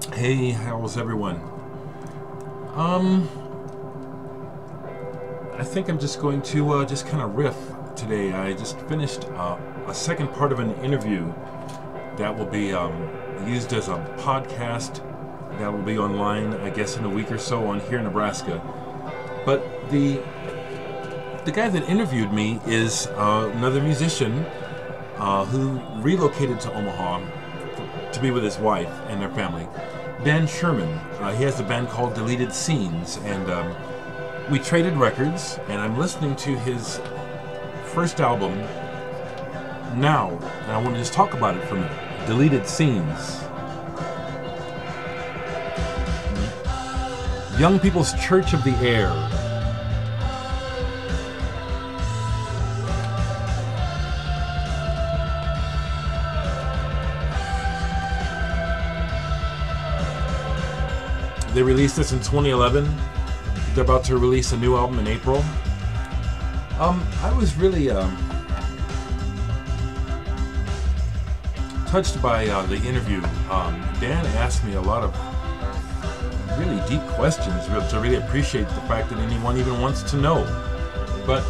Hey, how's everyone? I think I'm just going to just kind of riff today. I just finished a second part of an interview that will be used as a podcast that will be online, I guess, in a week or so on here in Nebraska. But the guy that interviewed me is another musician who relocated to Omaha to be with his wife and their family. Dan Sherman. He has a band called Deleted Scenes, and we traded records, and I'm listening to his first album now, and I want to just talk about it for a minute. Deleted Scenes. Young People's Church of the Air. They released this in 2011. They're about to release a new album in April. I was really touched by the interview. Dan asked me a lot of really deep questions, which I really appreciate the fact that anyone even wants to know. But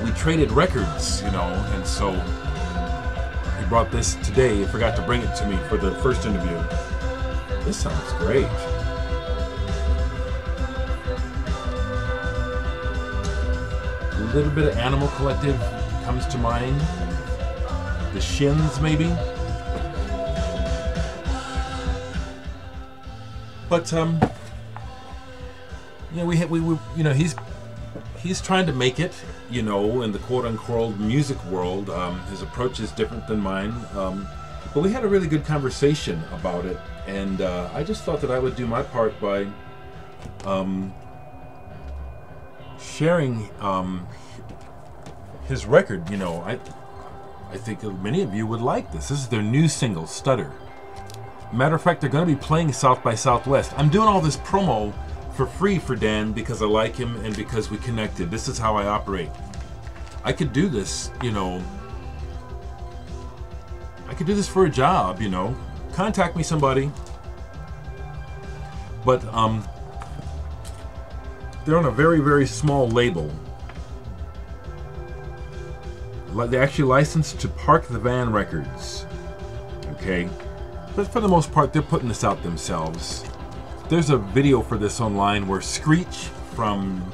we traded records, and so he brought this today. He forgot to bring it to me for the first interview. This sounds great. A little bit of Animal Collective comes to mind. The Shins, maybe. But he's trying to make it, in the quote-unquote music world. His approach is different than mine. But we had a really good conversation about it, and I just thought that I would do my part by sharing his record. I think many of you would like this. This is their new single, Stutter. Matter of fact, they're going to be playing South by Southwest. I'm doing all this promo for free for Dan because I like him and because we connected. This is how I operate. I could do this, I could do this for a job, Contact me, somebody. But they're on a very, very small label. They're actually licensed to Park the Van Records. Okay? But for the most part, they're putting this out themselves. There's a video for this online where Screech from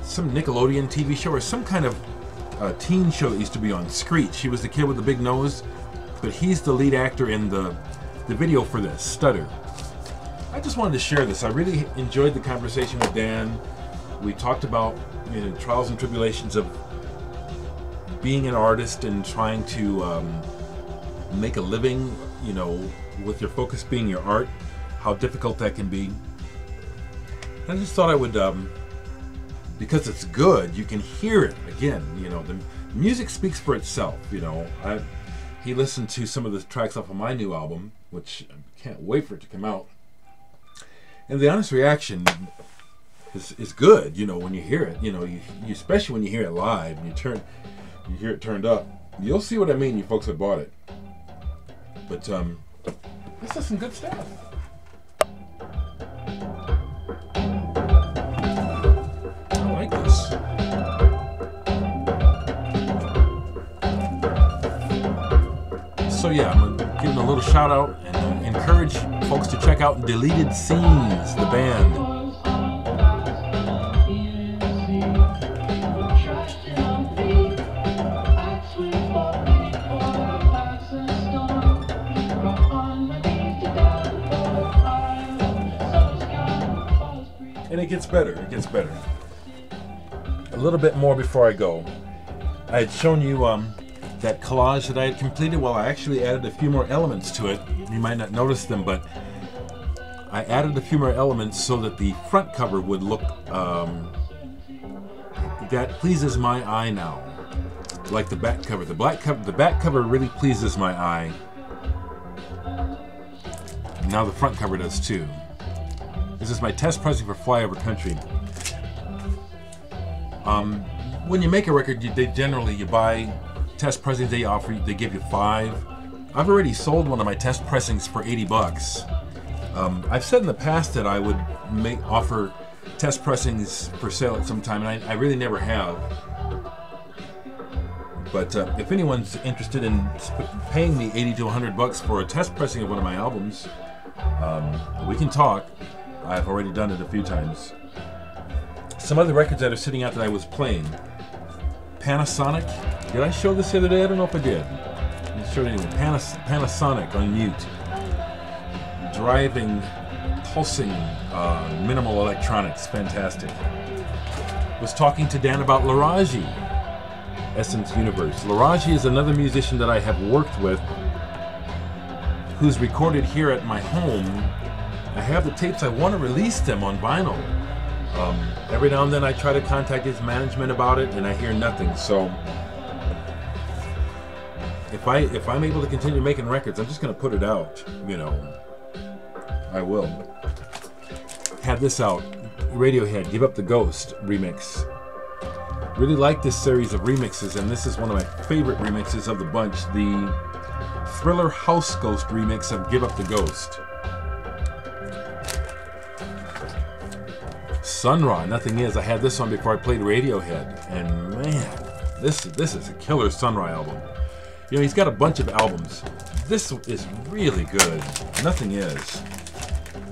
some Nickelodeon TV show or some kind of teen show that used to be on, Screech. He was the kid with the big nose, but he's the lead actor in the video for this, Stutter. I just wanted to share this. I really enjoyed the conversation with Dan. We talked about trials and tribulations of being an artist and trying to make a living, with your focus being your art, how difficult that can be. I just thought I would, because it's good, you can hear it again. The music speaks for itself. He listened to some of the tracks off of my new album, which I can't wait for it to come out. And the honest reaction is good, when you hear it. You especially when you hear it live and you hear it turned up. You'll see what I mean, you folks that bought it. But this is some good stuff. I like this. So yeah, I'm gonna give them a little shout out and encourage folks to check out Deleted Scenes, the band. And it gets better, A little bit more before I go. I had shown you that collage that I had completed. Well, I actually added a few more elements to it. You might not notice them, but I added a few more elements so that the front cover would look that pleases my eye now. Like the back cover. The back cover really pleases my eye. Now the front cover does too. This is my test pressing for Flyover Country. When you make a record, you buy test pressings. They give you 5. I've already sold one of my test pressings for 80 bucks. I've said in the past that I would offer test pressings for sale at some time, and I really never have. But if anyone's interested in paying me 80 to 100 bucks for a test pressing of one of my albums, we can talk. I've already done it a few times. Some other records that are sitting out that I was playing. Panasonic. Did I show this the other day? I don't know if I did. I showed it anyway. Panasonic on mute. Driving, pulsing, minimal electronics. Fantastic. Was talking to Dan about Laraji. Essence Universe. Laraji is another musician that I have worked with who's recorded here at my home. I have the tapes. I want to release them on vinyl. Every now and then I try to contact his management about it and I hear nothing. So if I'm able to continue making records, I'm just going to put it out, you know. I will. Had this out. Radiohead, Give Up the Ghost remix. Really like this series of remixes, and this is one of my favorite remixes of the bunch, the Thriller House Ghost remix of Give Up the Ghost. Sun Ra, Nothing Is. I had this on before I played Radiohead, and man, this is a killer Sun Ra album. You know, he's got a bunch of albums. This is really good. Nothing Is.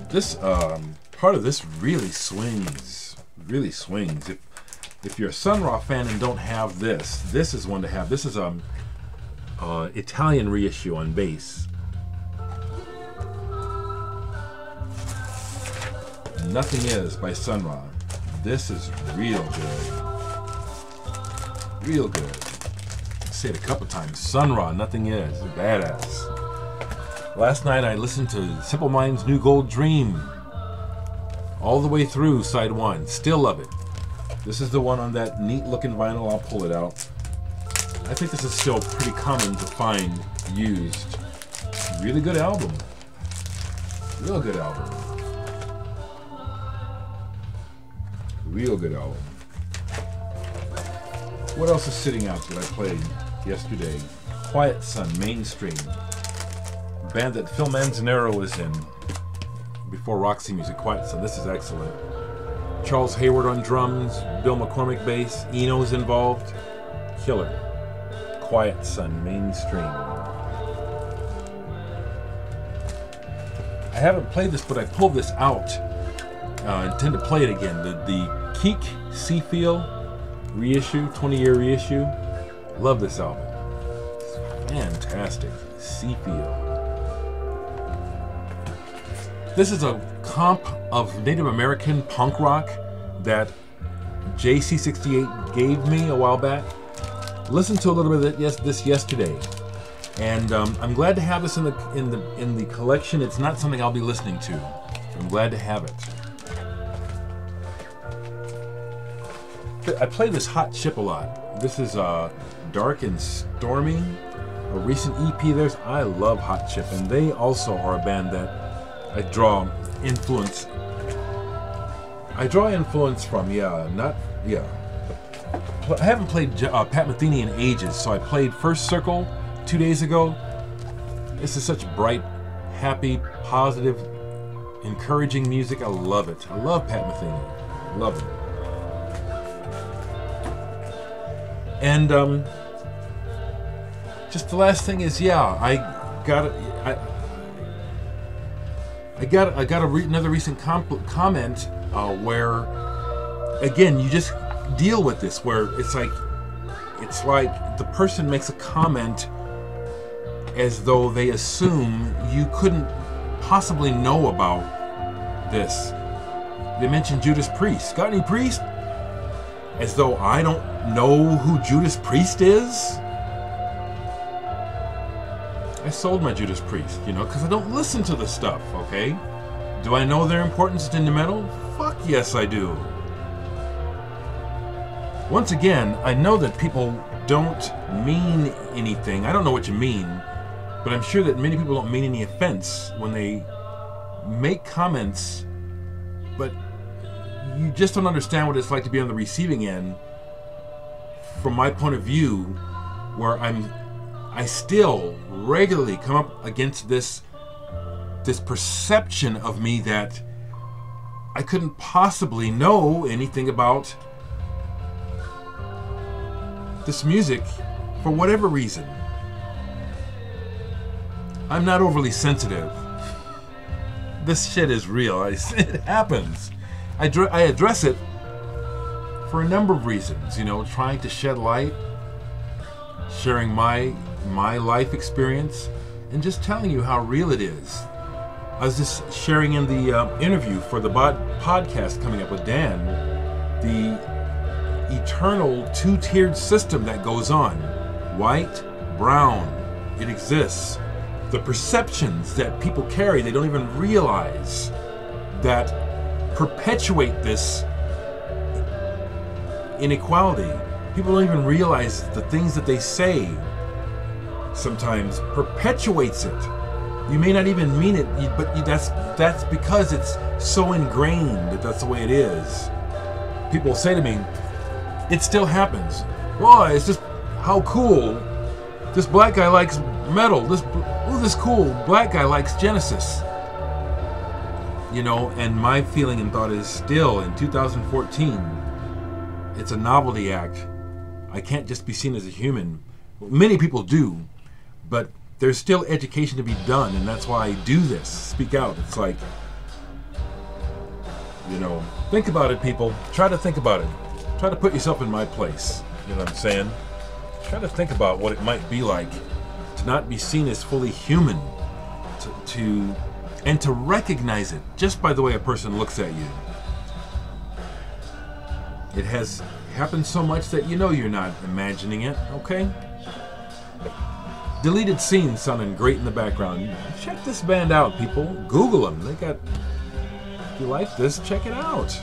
This part of this really swings. Really swings. If you're a Sun Ra fan and don't have this, this is one to have. This is Italian reissue on bass. Nothing Is by Sun Ra. This is real good. Real good. I say it a couple times. Sun Ra, Nothing Is. Badass. Last night I listened to Simple Minds' New Gold Dream. All the way through side one. Still love it. This is the one on that neat looking vinyl. I'll pull it out. I think this is still pretty common to find used. Really good album. Real good album. Real good album. What else is sitting out that I played yesterday? Quiet Sun, Mainstream. Band that Phil Manzanero was in before Roxy Music. Quiet Sun, this is excellent. Charles Hayward on drums, Bill McCormick bass, Eno's involved. Killer. Quiet Sun, Mainstream. I haven't played this, but I pulled this out. I intend to play it again. The Keek Seafield reissue, 20-year reissue. Love this album. It's fantastic. Seafield. This is a comp of Native American punk rock that JC68 gave me a while back. Listened to a little bit of this yesterday, and I'm glad to have this in the collection. It's not something I'll be listening to. I'm glad to have it. I play this Hot Chip a lot. This is Dark and Stormy, a recent EP of theirs. I love Hot Chip, and they also are a band that I draw influence from. I haven't played Pat Metheny in ages, so I played First Circle 2 days ago. This is such bright, happy, positive, encouraging music. I love it. I love Pat Metheny. Love him. And just the last thing is, I got another recent comment where, again, you just deal with this, where it's like the person makes a comment as though they assume you couldn't possibly know about this. They mentioned Judas Priest. Got any Priest? As though I don't know who Judas Priest is? I sold my Judas Priest, because I don't listen to the stuff, okay? Do I know their importance in the metal? Fuck yes, I do. Once again, I know that people don't mean anything. I don't know what you mean, but I'm sure that many people don't mean any offense when they make comments, but you just don't understand what it's like to be on the receiving end. From my point of view, where I still regularly come up against this perception of me that I couldn't possibly know anything about this music for whatever reason. I'm not overly sensitive. This shit is real. It happens. I address it for a number of reasons, you know, trying to shed light, sharing my life experience, and just telling you how real it is. I was just sharing in the interview for the podcast coming up with Dan, the eternal two-tiered system that goes on. White, brown, it exists. The perceptions that people carry, they don't even realize, that perpetuate this inequality. People don't even realize the things that they say sometimes perpetuates it. You may not even mean it, but that's because it's so ingrained that that's the way it is. People say to me, it still happens. Boy, it's just how cool. This black guy likes metal. This cool black guy likes Genesis. You know, and my feeling and thought is still in 2014, it's a novelty act. I can't just be seen as a human. Many people do, but there's still education to be done, and that's why I do this. Speak out. It's like, you know, think about it, people. Try to think about it. Try to put yourself in my place. You know what I'm saying? Try to think about what it might be like to not be seen as fully human, and to recognize it just by the way a person looks at you. It has happened so much that you know you're not imagining it, okay? Deleted scenes sounding great in the background. Check this band out, people. Google them. If you like this, check it out.